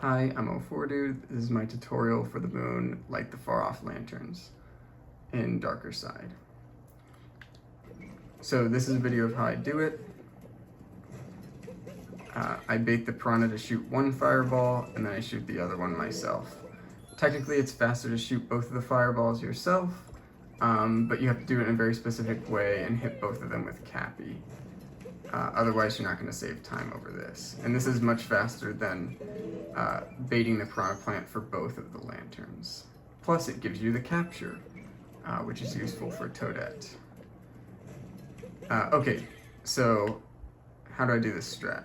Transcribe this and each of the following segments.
Hi, I'm O4Dude. This is my tutorial for the moon, Light the Far Off Lanterns in Darker Side. So this is a video of how I do it. I bait the piranha to shoot one fireball, and then I shoot the other one myself. Technically, it's faster to shoot both of the fireballs yourself, but you have to do it in a very specific way and hit both of them with Cappy. Otherwise, you're not going to save time over this. And this is much faster than baiting the piranha plant for both of the lanterns. Plus, it gives you the capture, which is useful for Toadette. Okay, so how do I do this strat?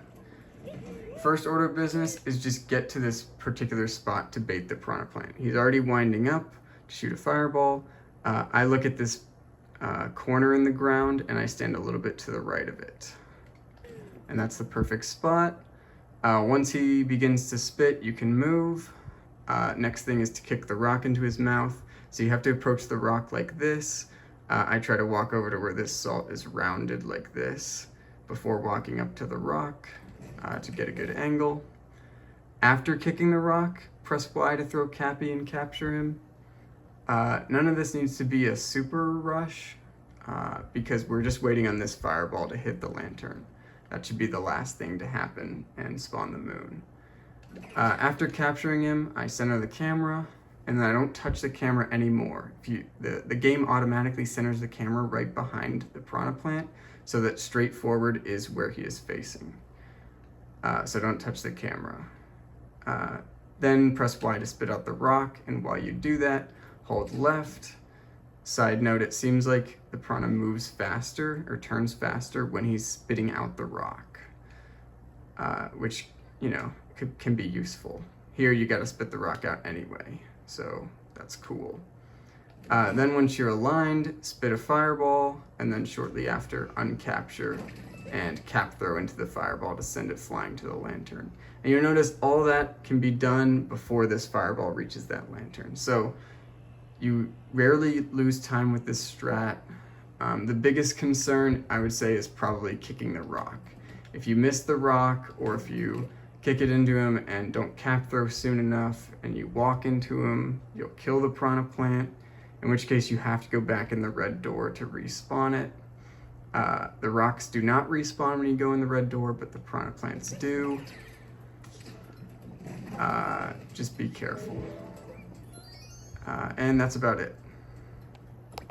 First order of business is just get to this particular spot to bait the piranha plant. He's already winding up to shoot a fireball. I look at this corner in the ground and I stand a little bit to the right of it. And that's the perfect spot. Once he begins to spit, you can move. Next thing is to kick the rock into his mouth. So you have to approach the rock like this. I try to walk over to where this salt is rounded like this before walking up to the rock to get a good angle. After kicking the rock, press Y to throw Cappy and capture him. None of this needs to be a super rush because we're just waiting on this fireball to hit the lantern. That should be the last thing to happen and spawn the moon. After capturing him, I center the camera, and then I don't touch the camera anymore. The game automatically centers the camera right behind the piranha plant, so that straight forward is where he is facing. So don't touch the camera. Then press Y to spit out the rock, and while you do that, hold left. Side note, it seems like the piranha moves faster or turns faster when he's spitting out the rock, which, can be useful. Here you gotta spit the rock out anyway, so that's cool. Then once you're aligned, spit a fireball, and then shortly after, uncapture and cap throw into the fireball to send it flying to the lantern. And you'll notice all that can be done before this fireball reaches that lantern. So you rarely lose time with this strat. The biggest concern, I would say, is probably kicking the rock. If you miss the rock, or if you kick it into him and don't cap throw soon enough, and you walk into him, you'll kill the piranha plant, in which case you have to go back in the red door to respawn it. The rocks do not respawn when you go in the red door, but the piranha plants do. Just be careful. And that's about it.